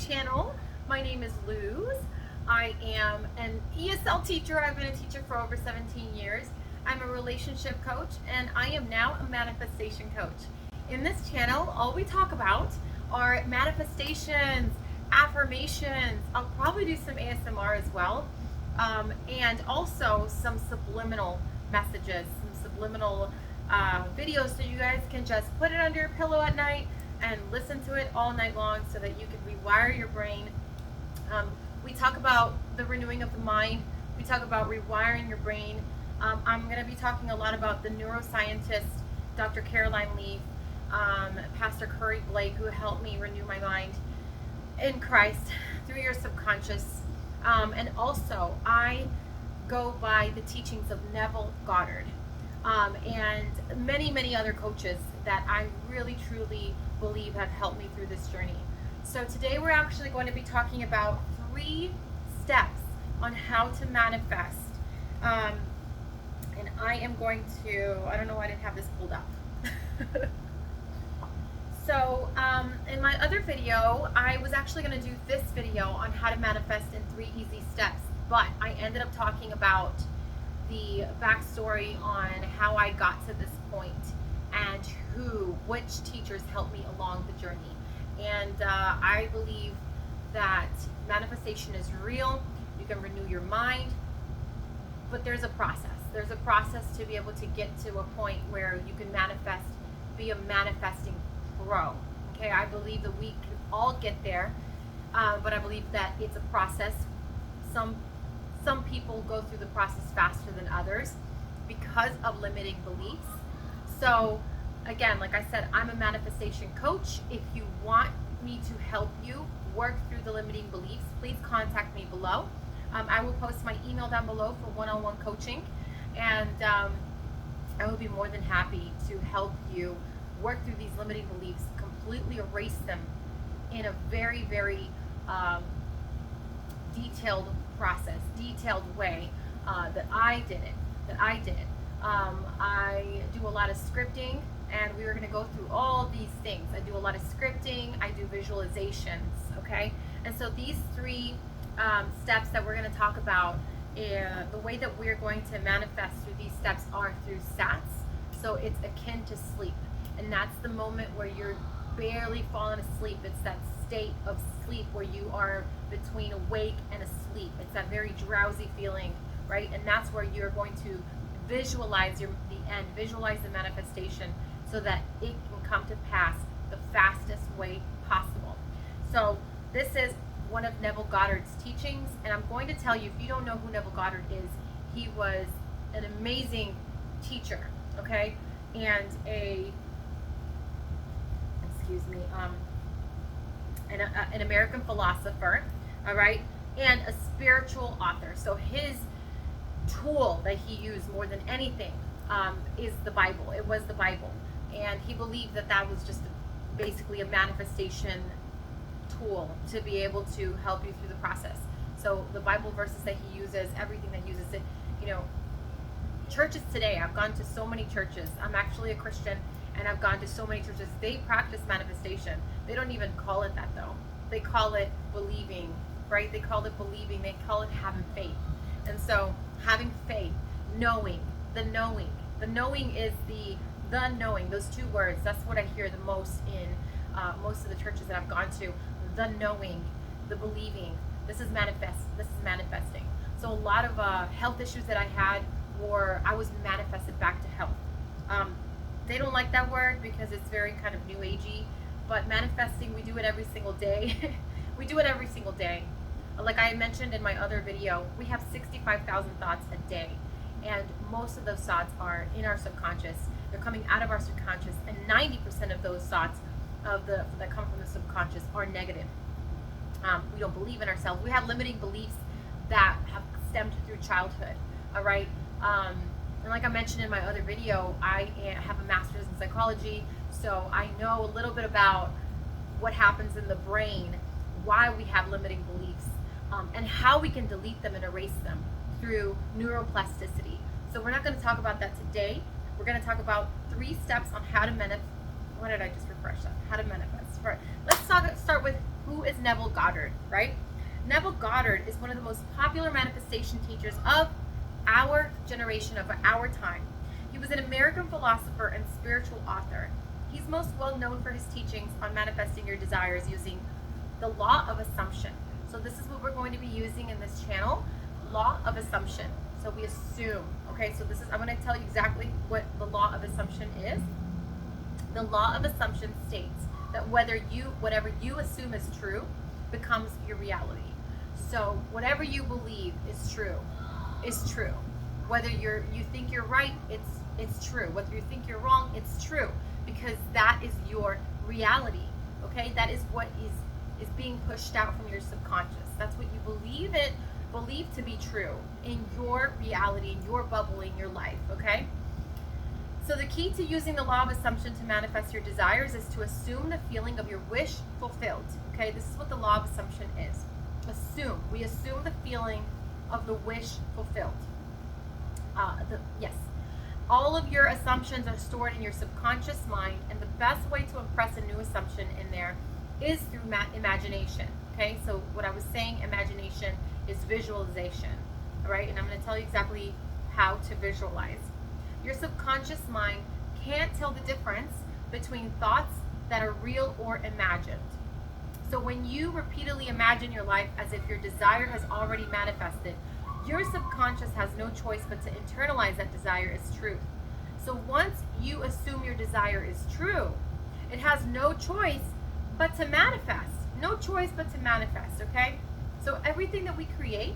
channel. My name is Luz. I am an ESL teacher. I've been a teacher for over 17 years. I'm a relationship coach and I am now a manifestation coach. In this channel, all we talk about are manifestations, affirmations. I'll probably do some ASMR as well, and also some subliminal messages, some subliminal videos so you guys can just put it under your pillow at night and listen to it all night long so that you can rewire your brain. We talk about the renewing of the mind. We talk about rewiring your brain. I'm going to be talking a lot about the neuroscientist, Dr. Caroline Leaf, Pastor Curry Blake, who helped me renew my mind in Christ through your subconscious. And also, I go by the teachings of Neville Goddard and many other coaches that I really truly believe have helped me through this journey. So today we're actually going to be talking about 3 steps on how to manifest. And I am going to, I don't know why I didn't have this pulled up. So in my other video, I was actually going to do this video on how to manifest in 3 easy steps, but I ended up talking about the backstory on how I got to this point and which teachers helped me along the journey. And I believe that manifestation is real. You can renew your mind, but there's a process. There's a process to be able to get to a point where you can manifest, be a manifesting pro. Okay, I believe that we can all get there, but I believe that it's a process. Some people go through the process faster than others because of limiting beliefs. So again, like I said, I'm a manifestation coach. If you want me to help you work through the limiting beliefs, please contact me below. I will post my email down below for one-on-one coaching, and I will be more than happy to help you work through these limiting beliefs, completely erase them in a very detailed process, detailed way that I did it. I do a lot of scripting, and we are going to go through all these things. I do a lot of scripting, I do visualizations, okay? And so these 3 steps that we're going to talk about, the way that we're going to manifest through these steps are through SATs. So it's akin to sleep, and that's the moment where you're barely falling asleep. It's that state of sleep where you are between awake and asleep. It's that very drowsy feeling, right? And that's where you're going to visualize the end, visualize the manifestation so that it can come to pass the fastest way possible. So this is one of Neville Goddard's teachings, and I'm going to tell you, if you don't know who Neville Goddard is, he was an amazing teacher, okay? And an American philosopher, all right, and a spiritual author. So his tool that he used more than anything is the Bible. It was the Bible, and he believed that that was just basically a manifestation tool to be able to help you through the process. So the Bible verses that he uses, everything that uses it, you know, churches today, I've gone to so many churches. I'm actually a Christian, and I've gone to so many churches. They practice manifestation. They don't even call it that though. They call it believing, right? They call it believing. They call it having faith. And so having faith, knowing, the knowing. The knowing is the knowing, those 2 words. That's what I hear the most in most of the churches that I've gone to. The knowing, the believing. This is manifesting. So a lot of health issues that I had I was manifested back to health. They don't like that word because it's very kind of new agey, but manifesting, we do it every single day. We do it every single day. Like I mentioned in my other video, we have 65,000 thoughts a day, and most of those thoughts are in our subconscious. They're coming out of our subconscious, and 90% of those thoughts that come from the subconscious are negative. We don't believe in ourselves. We have limiting beliefs that have stemmed through childhood, all right? And like I mentioned in my other video, I have a master's in psychology, so I know a little bit about what happens in the brain, why we have limiting beliefs, and how we can delete them and erase them through neuroplasticity. So we're not going to talk about that today. We're going to talk about 3 steps on how to manifest. What did I just refresh that? How to manifest. Let's start with Who is Neville Goddard, right? Neville Goddard is one of the most popular manifestation teachers of our generation, of our time. He was an American philosopher and spiritual author. He's most well known for his teachings on manifesting your desires using the law of assumption. So this is what we're going to be using in this channel, law of assumption. So we assume, okay, so this is, I'm going to tell you exactly what the law of assumption is. The law of assumption states that whatever you assume is true becomes your reality. So whatever you believe is true, is true. Whether you think you're right, it's true. Whether you think you're wrong, it's true, because that is your reality. Okay, that is what is being pushed out from your subconscious. That's what you believe to be true in your reality, in your bubble, in your life. Okay. So the key to using the law of assumption to manifest your desires is to assume the feeling of your wish fulfilled. Okay, this is what the law of assumption is. Assume. We assume the feeling of the wish fulfilled. Yes. All of your assumptions are stored in your subconscious mind, and the best way to impress a new assumption in there is through imagination. Okay, so what I was saying, imagination is visualization. All right, and I'm going to tell you exactly how to visualize. Your subconscious mind can't tell the difference between thoughts that are real or imagined. So when you repeatedly imagine your life as if your desire has already manifested, your subconscious has no choice but to internalize that desire as truth. So once you assume your desire is true, it has no choice but to manifest. No choice but to manifest, okay? So everything that we create,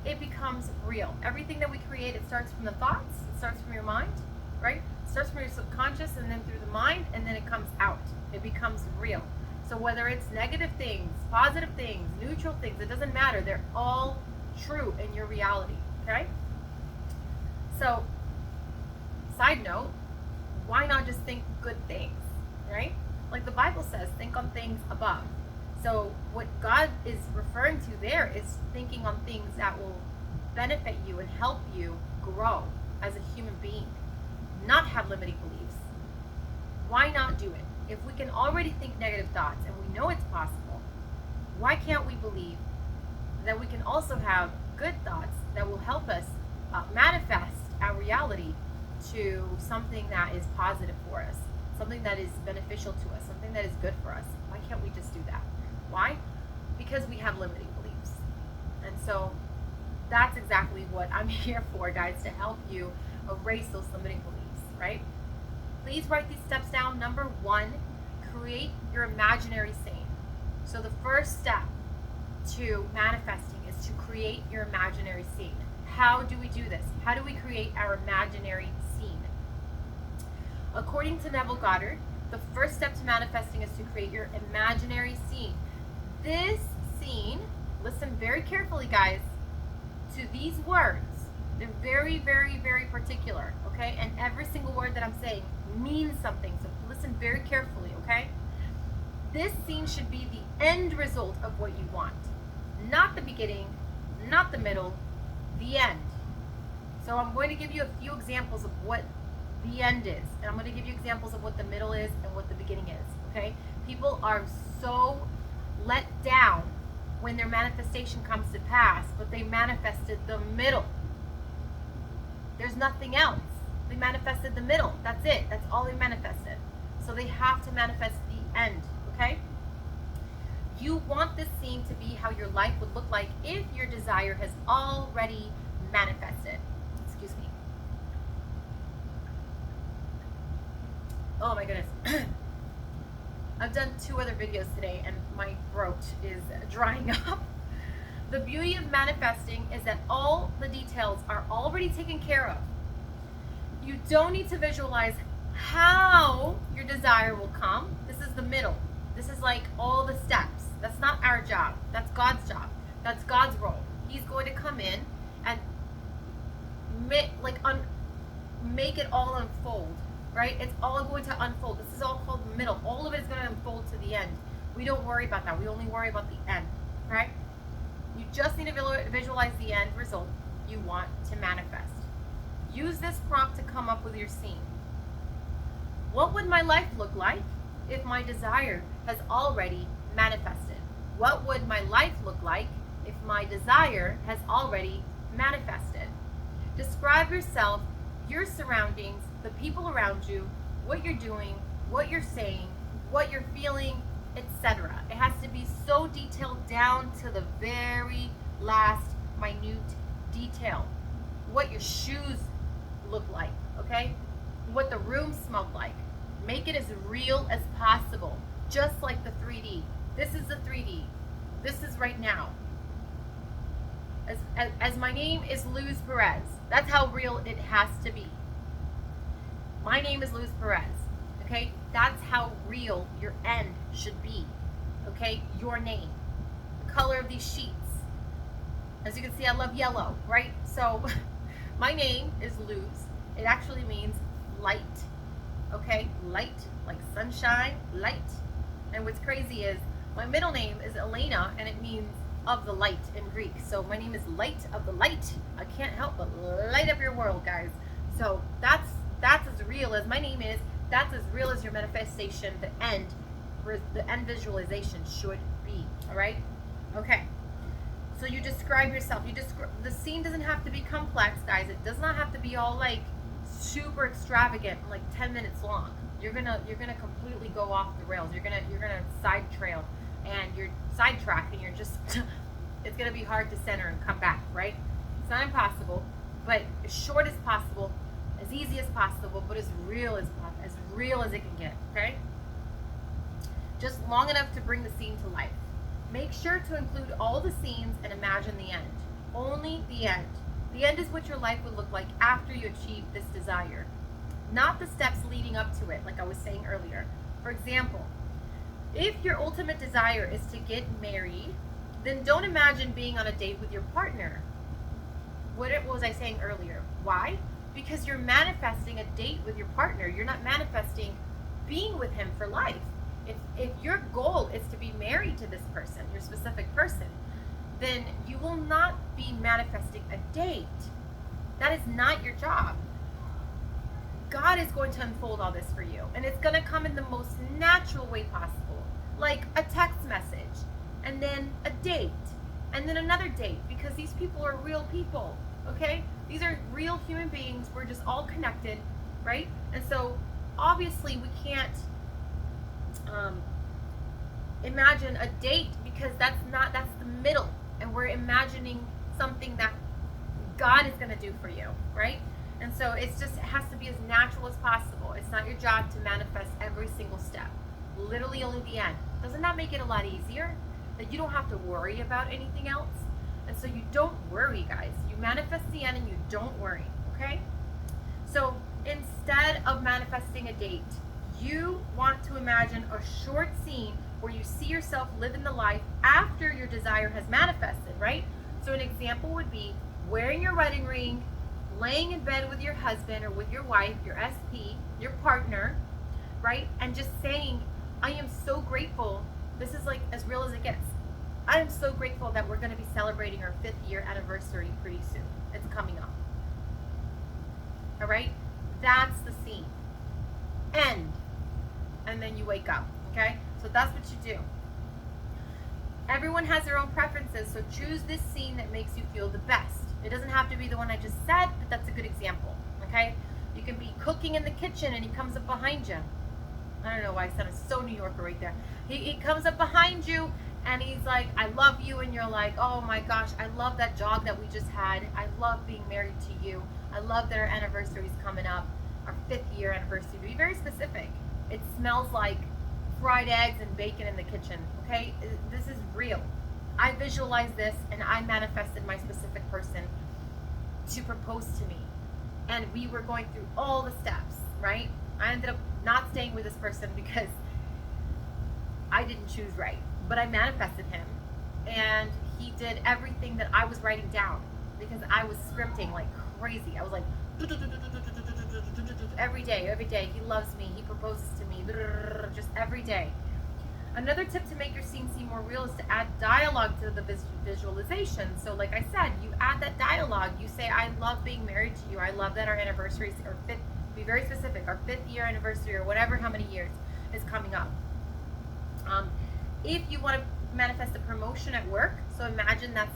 it becomes real. Everything that we create, it starts from the thoughts, it starts from your mind, right? It starts from your subconscious and then through the mind, and then it comes out. It becomes real. So whether it's negative things, positive things, neutral things, it doesn't matter. They're all true in your reality, okay? So, side note, why not just think good things, right? Like the Bible says, think on things above. So what God is referring to there is thinking on things that will benefit you and help you grow as a human being, not have limiting beliefs. Why not do it? If we can already think negative thoughts and we know it's possible, why can't we believe that we can also have good thoughts that will help us manifest our reality to something that is positive for us, something that is beneficial to us, something that is good for us? Why can't we just do that? Why? Because we have limiting beliefs. And so that's exactly what I'm here for, guys, to help you erase those limiting beliefs, right? Please write these steps down. Number 1, create your imaginary scene. So the first step to manifesting is to create your imaginary scene. How do we do this? How do we create our imaginary scene? According to Neville Goddard, the first step to manifesting is to create your imaginary scene. This scene, listen very carefully, guys, to these words. They're very, very, very particular, okay? And every single word that I'm saying means something, so listen very carefully, okay? This scene should be the end result of what you want. Not the beginning, not the middle, the end. So I'm going to give you a few examples of what the end is. And I'm going to give you examples of what the middle is and what the beginning is, okay? People are so let down when their manifestation comes to pass, but they manifested the middle. There's nothing else. They manifested the middle. That's it. That's all they manifested. So they have to manifest the end, okay? You want this scene to be how your life would look like if your desire has already manifested. Excuse me. Oh my goodness. I've done 2 other videos today and my throat is drying up. The beauty of manifesting is that all the details are already taken care of. You don't need to visualize how your desire will come. This is the middle. This is like all the steps. That's not our job. That's God's job. That's God's role. He's going to come in and make it all unfold, right? It's all going to unfold. This is all called the middle. All of it is going to unfold to the end. We don't worry about that. We only worry about the end, right? You just need to visualize the end result you want to manifest. Use this prompt to come up with your scene. What would my life look like if my desire has already manifested? What would my life look like if my desire has already manifested? Describe yourself, your surroundings, the people around you, what you're doing, what you're saying, what you're feeling, etc. It has to be so detailed down to the very last minute detail. What your shoes look like, okay? What the room smelled like. Make it as real as possible, just like the 3D. This is the 3D. This is right now. As my name is Luz Perez. That's how real it has to be. My name is Luz Perez. Okay? That's how real your end should be. Okay? Your name. The color of these sheets. As you can see, I love yellow, right? So, my name is Luz. It actually means light. Okay? Light, like sunshine, light. And what's crazy is, my middle name is Elena, and it means of the light in Greek. So my name is Light of the Light. I can't help but light up your world, guys. So that's as real as my name is. That's as real as your manifestation, the end visualization should be. All right? Okay. So you describe yourself. The scene doesn't have to be complex, guys. It does not have to be all like super extravagant, like 10 minutes long. You're gonna completely go off the rails. You're gonna side trail, and you're sidetracked, and you're just it's gonna be hard to center and come back, right? It's not impossible, but as short as possible, as easy as possible, but as real as it can get. Okay, just long enough to bring the scene to life. Make sure to include all the scenes and imagine the end. Only the end. The end is what your life would look like after you achieve this desire, not the steps leading up to it, like I was saying earlier. For example, if your ultimate desire is to get married, then don't imagine being on a date with your partner. What was I saying earlier? Why? Because you're manifesting a date with your partner. You're not manifesting being with him for life. If your goal is to be married to this person, your specific person, then you will not be manifesting a date. That is not your job. God is going to unfold all this for you, and it's going to come in the most natural way possible, like a text message, and then a date, and then another date, because these people are real people, okay? These are real human beings. We're just all connected, right? And so obviously we can't imagine a date, because that's the middle, and we're imagining something that God is going to do for you, right? And so it has to be as natural as possible. It's not your job to manifest every single step. Literally only the end. Doesn't that make it a lot easier? That you don't have to worry about anything else? And so you don't worry, guys. You manifest the end and you don't worry, okay? So instead of manifesting a date, you want to imagine a short scene where you see yourself living the life after your desire has manifested, right? So an example would be wearing your wedding ring, laying in bed with your husband or with your wife, your SP, your partner, right? And just saying, I am so grateful. This is like as real as it gets. I am so grateful that we're going to be celebrating our 5th year anniversary pretty soon. It's coming up. All right? That's the scene. End. And then you wake up, okay? So that's what you do. Everyone has their own preferences, so choose this scene that makes you feel the best. It doesn't have to be the one I just said, but that's a good example, okay? You can be cooking in the kitchen and he comes up behind you. I don't know why I sounded so New Yorker right there. He comes up behind you and he's like, I love you, and you're like, oh my gosh, I love that jog that we just had. I love being married to you. I love that our anniversary is coming up, our 5th year anniversary. Be very specific. It smells like fried eggs and bacon in the kitchen, okay? This is real. I visualized this and I manifested my specific person to propose to me. And we were going through all the steps, right? I ended up not staying with this person because I didn't choose right. But I manifested him, and he did everything that I was writing down because I was scripting like crazy. I was like, every day, he loves me, he proposes to me, just every day. Another tip to make your scene seem more real is to add dialogue to the visualization. So like I said, you add that dialogue. You say, I love being married to you. I love that our anniversary, or be very specific, our 5th year anniversary, or whatever, how many years is coming up. If you want to manifest a promotion at work, so imagine that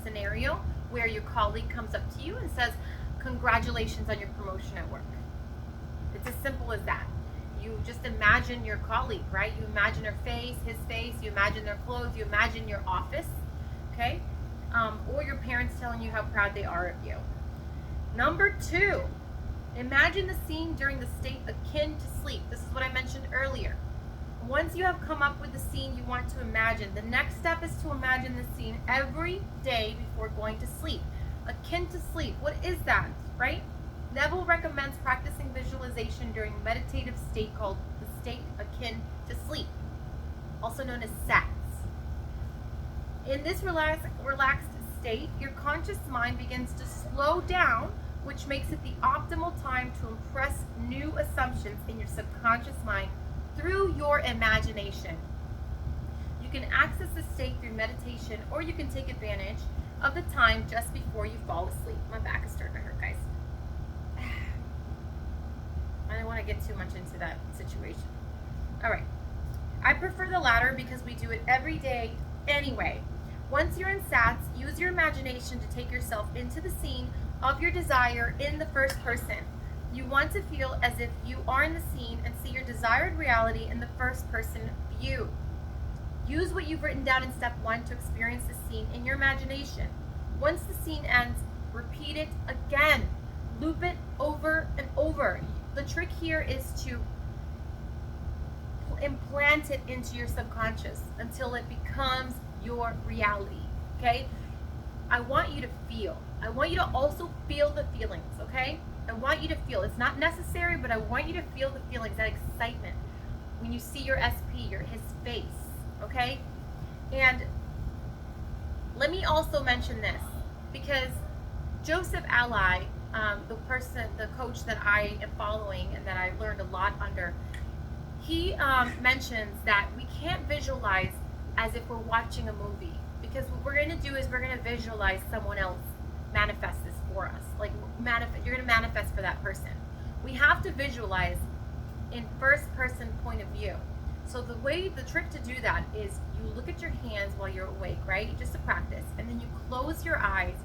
scenario where your colleague comes up to you and says, congratulations on your promotion at work. It's as simple as that. You just imagine your colleague, right? You imagine her face, his face, you imagine their clothes, you imagine your office, okay? Or your parents telling you how proud they are of you. Number 2, imagine the scene during the state akin to sleep. This is what I mentioned earlier. Once you have come up with the scene you want to imagine, the next step is to imagine the scene every day before going to sleep. Akin to sleep, what is that, right? Neville recommends practicing visualization during a meditative state called the state akin to sleep, also known as SATS. In this relaxed state, your conscious mind begins to slow down, which makes it the optimal time to impress new assumptions in your subconscious mind through your imagination. You can access this state through meditation, or you can take advantage of the time just before you fall asleep. My back is starting to hurt, guys. I don't want to get too much into that situation. All right. I prefer the latter because we do it every day anyway. Once you're in SATS, use your imagination to take yourself into the scene of your desire in the first person. You want to feel as if you are in the scene and see your desired reality in the first person view. Use what you've written down in step 1 to experience the scene in your imagination. Once the scene ends, repeat it again. Loop it over and over. The trick here is to implant it into your subconscious until it becomes your reality, okay? I want you to feel. I want you to also feel the feelings, okay? I want you to feel. It's not necessary, but I want you to feel the feelings, that excitement when you see your SP, his face, okay? And let me also mention this, because Joseph Ally, the coach that I am following and that I learned a lot under, he mentions that we can't visualize as if we're watching a movie, because what we're going to do is we're going to visualize someone else manifest this for us. Like, you're going to manifest for that person. We have to visualize in first person point of view. So the trick to do that is you look at your hands while you're awake, right? Just to practice. And then you close your eyes.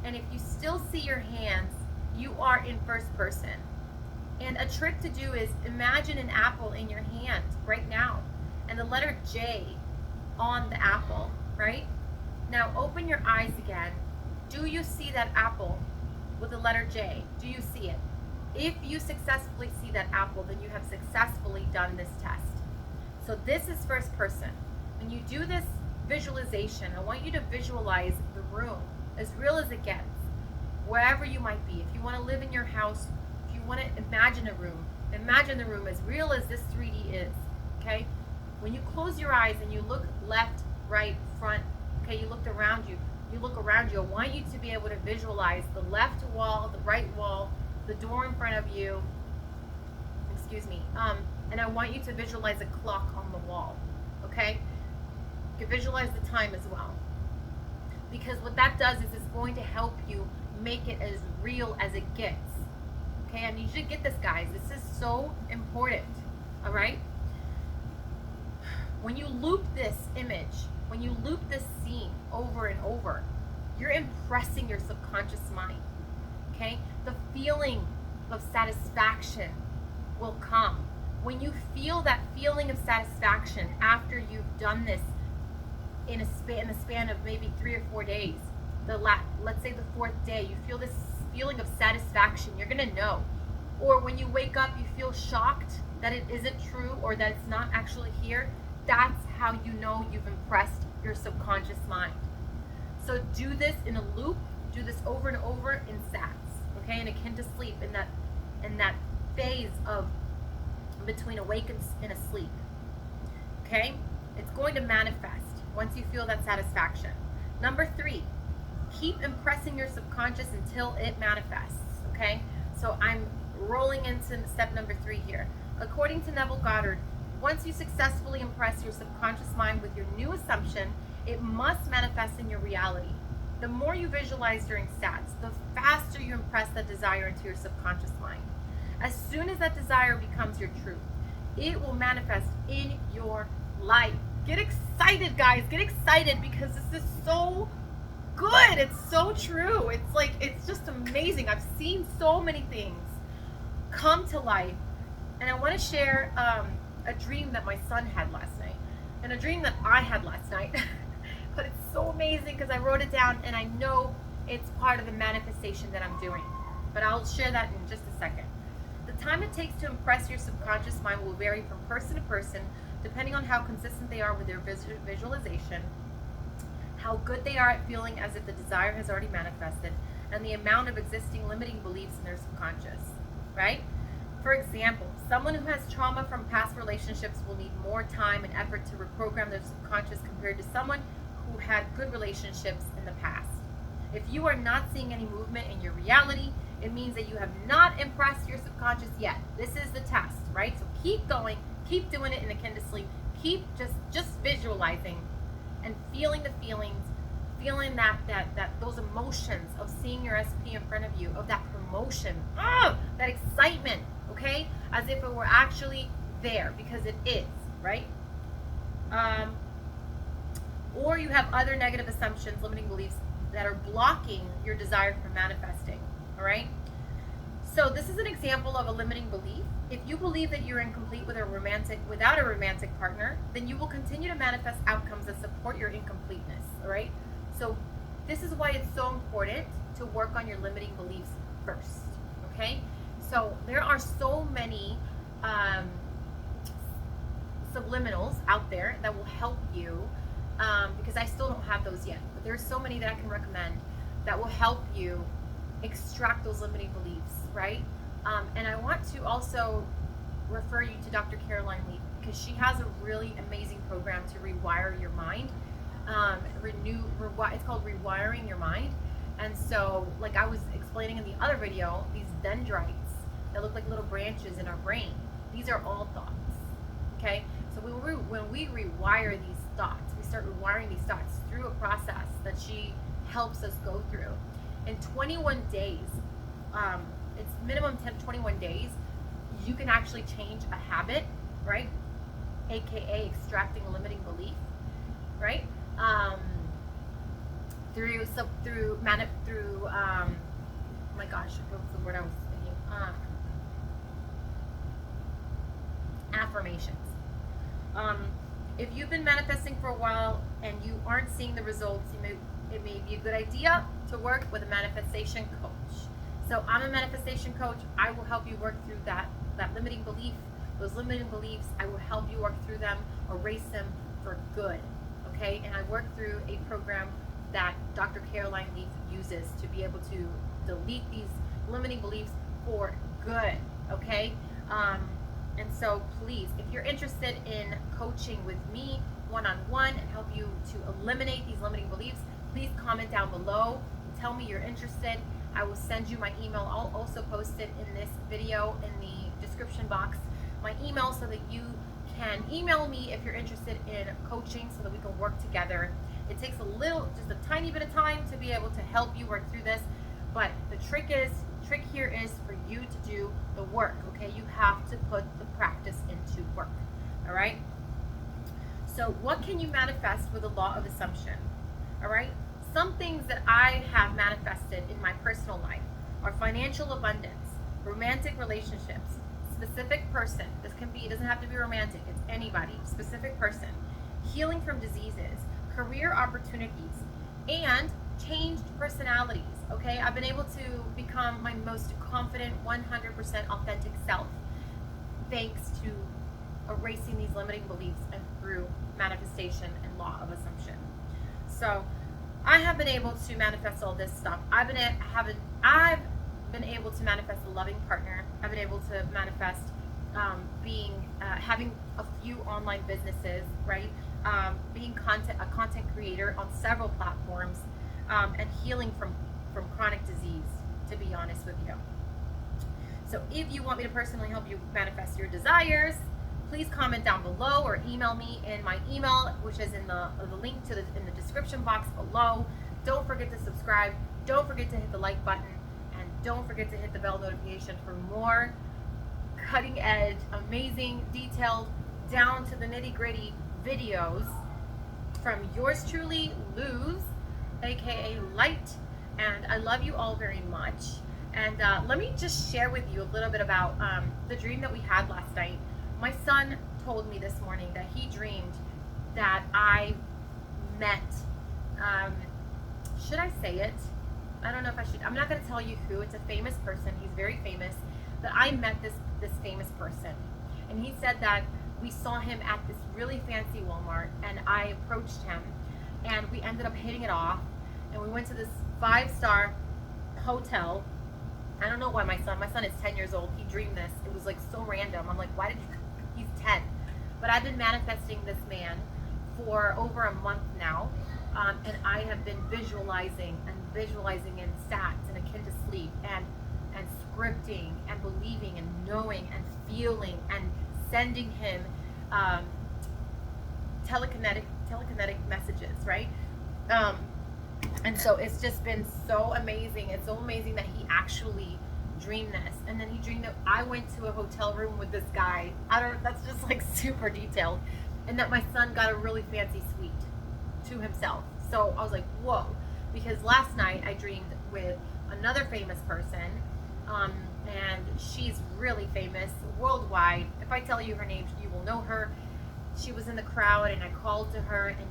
And if you still see your hands, you are in first person. And a trick to do is imagine an apple in your hand right now and the letter J on the apple, right? Now open your eyes again. Do you see that apple with the letter J? Do you see it? If you successfully see that apple, then you have successfully done this test. So this is first person. When you do this visualization, I want you to visualize the room as real as it gets, wherever you might be. If you want to live in your house, if you want to imagine the room as real as this 3D is, okay? When you close your eyes and you look left, right, front, okay, you look around you, I want you to be able to visualize the left wall, the right wall, the door in front of you, and I want you to visualize a clock on the wall, okay? You can visualize the time as well. Because what that does is it's going to help you make it as real as it gets. Okay, I need you to get this, guys. This is so important, all right? When you loop this image, when you loop this scene over and over, you're impressing your subconscious mind, okay? The feeling of satisfaction will come. When you feel that feeling of satisfaction after you've done this in the span of maybe 3 or 4 days, let's say the 4th day, you feel this feeling of satisfaction, you're gonna know. Or when you wake up, you feel shocked that it isn't true or that it's not actually here. That's how you know you've impressed your subconscious mind. So do this in a loop, do this over and over in SATS, okay, and akin to sleep, in that phase of between awake and asleep, okay? It's going to manifest once you feel that satisfaction. Number 3, keep impressing your subconscious until it manifests, okay? So I'm rolling into step number 3 here. According to Neville Goddard, once you successfully impress your subconscious mind with your new assumption, it must manifest in your reality. The more you visualize during SATS, the faster you impress that desire into your subconscious mind. As soon as that desire becomes your truth, it will manifest in your life. Get excited, guys. Get excited because this is so good. It's so true. It's like, it's just amazing. I've seen so many things come to life. And I want to share a dream that my son had last night and a dream that I had last night. But it's so amazing because I wrote it down and I know it's part of the manifestation that I'm doing. But I'll share that in just a second. The time it takes to impress your subconscious mind will vary from person to person, depending on how consistent they are with their visualization, how good they are at feeling as if the desire has already manifested, and the amount of existing limiting beliefs in their subconscious, right? For example, someone who has trauma from past relationships will need more time and effort to reprogram their subconscious compared to someone who had good relationships in the past. If you are not seeing any movement in your reality, it means that you have not impressed your subconscious yet. This is the test, right? So keep going, keep doing it in Akin to Sleep. Keep just visualizing and feeling the feelings, feeling that those emotions of seeing your SP in front of you, of that promotion, that excitement, okay? As if it were actually there, because it is, right? Or you have other negative assumptions, limiting beliefs that are blocking your desire for manifesting, all right? So this is an example of a limiting belief. If you believe that you're incomplete without a romantic partner, then you will continue to manifest outcomes that support your incompleteness, all right? So this is why it's so important to work on your limiting beliefs first, okay? So there are so many subliminals out there that will help you, because I still don't have those yet, but there's so many that I can recommend that will help you extract those limiting beliefs, right? And I want to also refer you to Dr. Caroline Leaf, because she has a really amazing program to rewire your mind. It's called Rewiring Your Mind. And so, like I was explaining in the other video, these dendrites that look like little branches in our brain, these are all thoughts, okay? So when we rewire these thoughts, we start rewiring these thoughts through a process that she helps us go through. In 21 days, it's minimum 21 days, you can actually change a habit, right? AKA extracting a limiting belief, right? My gosh, what was the word I was thinking? Affirmations. If you've been manifesting for a while and you aren't seeing the results, it may be a good idea to work with a manifestation coach. So I'm a manifestation coach. I will help you work through that limiting belief, those limiting beliefs. I will help you work through them, erase them for good, okay? And I work through a program that Dr. Caroline Leaf uses to be able to delete these limiting beliefs for good, okay? And so please, if you're interested in coaching with me one-on-one and help you to eliminate these limiting beliefs, please comment down below. Tell me you're interested. I will send you my email. I'll also post it in this video in the description box, my email, so that you can email me if you're interested in coaching so that we can work together. It takes just a tiny bit of time to be able to help you work through this, but the trick here is for you to do the work, okay? You have to put the practice into work, all right? So what can you manifest with the law of assumption, all right? Some things that I have manifested in my personal life are financial abundance, romantic relationships, specific person. It doesn't have to be romantic, it's anybody, specific person, healing from diseases, career opportunities, and changed personalities, okay? I've been able to become my most confident, 100% authentic self thanks to erasing these limiting beliefs and through manifestation and law of assumption. So I have been able to manifest all this stuff. I've been able to manifest a loving partner. I've been able to manifest having a few online businesses, right? Being a content creator on several platforms, and healing from chronic disease, to be honest with you. So if you want me to personally help you manifest your desires, please comment down below or email me in my email, which is in the link in the description box below. Don't forget to subscribe. Don't forget to hit the like button, and don't forget to hit the bell notification for more cutting edge, amazing, detailed, down to the nitty gritty videos from yours truly, Luz, aka Light, and I love you all very much. And let me just share with you a little bit about the dream that we had last night. My son told me this morning that he dreamed that I met, should I say it? I don't know if I should. I'm not going to tell you who. It's a famous person. He's very famous. That I met this famous person. And he said that we saw him at this really fancy Walmart, and I approached him, and we ended up hitting it off, and we went to this 5-star hotel. I don't know why my son is 10 years old. He dreamed this. It was like so random. I'm like, why did you, he's 10. But I've been manifesting this man for over a month now. And I have been visualizing in stats and akin to sleep and scripting and believing and knowing and feeling and sending him telekinetic messages, right? And so it's just been so amazing. It's so amazing that he actually dreamed this. And then he dreamed that I went to a hotel room with this guy. That's just like super detailed. And that my son got a really fancy suite to himself. So I was like, whoa. Because last night I dreamed with another famous person. And she's really famous worldwide. If I tell you her name, you will know her. She was in the crowd, and I called to her, and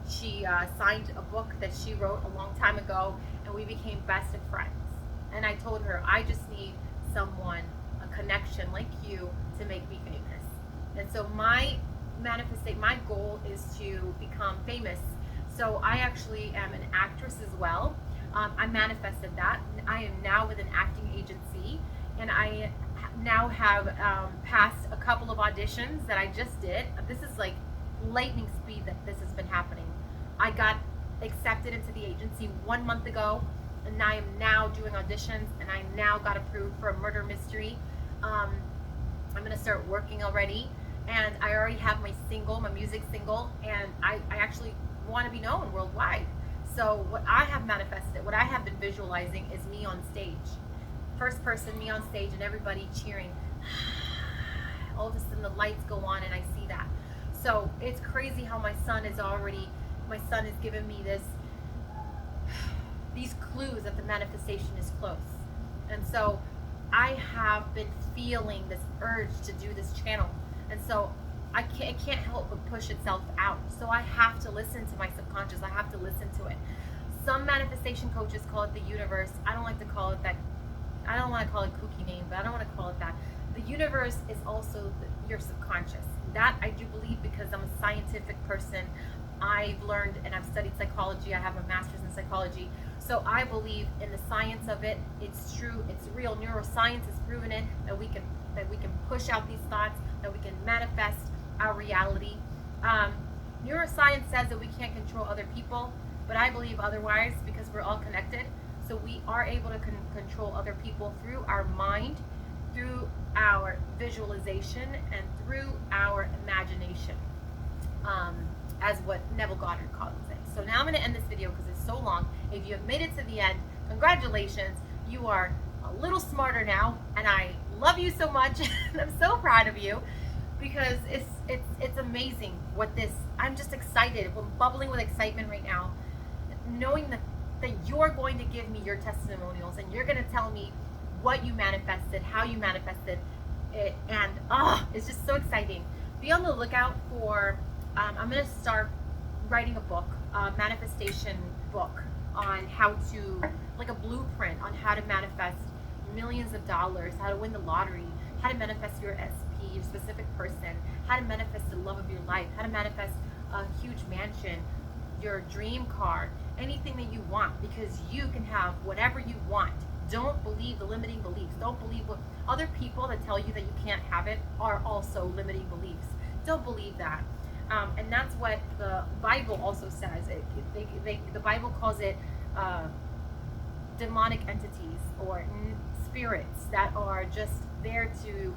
she signed a book that she wrote a long time ago, and we became best of friends. And I told her, I just need someone, a connection like you, to make me famous. And so my goal is to become famous. So I actually am an actress as well. I manifested that. I am now with an acting agency, and I now have passed a couple of auditions that I just did. This is like lightning speed that this has been happening. I got accepted into the agency 1 month ago, and I am now doing auditions, and I now got approved for a murder mystery. I'm going to start working already, and I already have my music single, and I actually want to be known worldwide. So what I have manifested, what I have been visualizing is me on stage. First person, me on stage, and everybody cheering. All of a sudden the lights go on, and I see that. So it's crazy how my son has given me these clues that the manifestation is close. And so I have been feeling this urge to do this channel. And so it can't help but push itself out. So I have to listen to my subconscious. I have to listen to it. Some manifestation coaches call it the universe. I don't like to call it that. I don't want to call it kooky name, but I don't want to call it that. The universe is also your subconscious. That I do believe, because I'm a scientific person. I've learned and I've studied psychology. I have a master's in psychology. So I believe in the science of it. It's true. It's real. Neuroscience has proven it, that we can push out these thoughts, that we can manifest our reality. Neuroscience says that we can't control other people, but I believe otherwise, because we're all connected. So we are able to control other people through our mind, through our visualization, and through our imagination, as what Neville Goddard calls it. So now I'm going to end this video because it's so long. If you have made it to the end, congratulations. You are a little smarter now, and I love you so much. And I'm so proud of you, because it's amazing what this. I'm just excited. I'm bubbling with excitement right now, knowing that you're going to give me your testimonials, and you're going to tell me what you manifested, how you manifested it, and it's just so exciting. Be on the lookout for. I'm going to start writing a book, a manifestation book, on how to, like a blueprint on how to manifest millions of dollars, how to win the lottery, how to manifest your SP, your specific person, how to manifest the love of your life, how to manifest a huge mansion, your dream car, anything that you want, because you can have whatever you want. Don't believe the limiting beliefs. Don't believe what other people that tell you that you can't have it are also limiting beliefs. Don't believe that. And that's what the Bible also says. The Bible calls it demonic entities or spirits that are just there to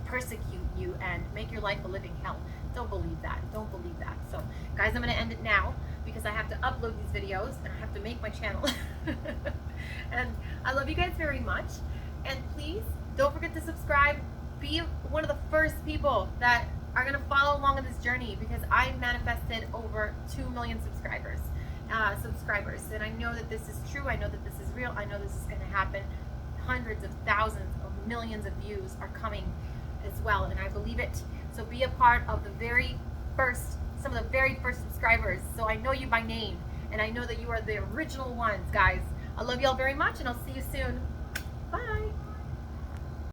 persecute you and make your life a living hell. Don't believe that. Don't believe that. So, guys, I'm going to end it now because I have to upload these videos and I have to make my channel. And I love you guys very much. And please don't forget to subscribe. Be one of the first people that are going to follow along on this journey, because I manifested over 2 million subscribers. And I know that this is true. I know that this is real. I know this is going to happen. Hundreds of thousands of millions of views are coming as well, and I believe it. So be a part of some of the very first subscribers. So I know you by name, and I know that you are the original ones, guys. I love y'all very much, and I'll see you soon. Bye.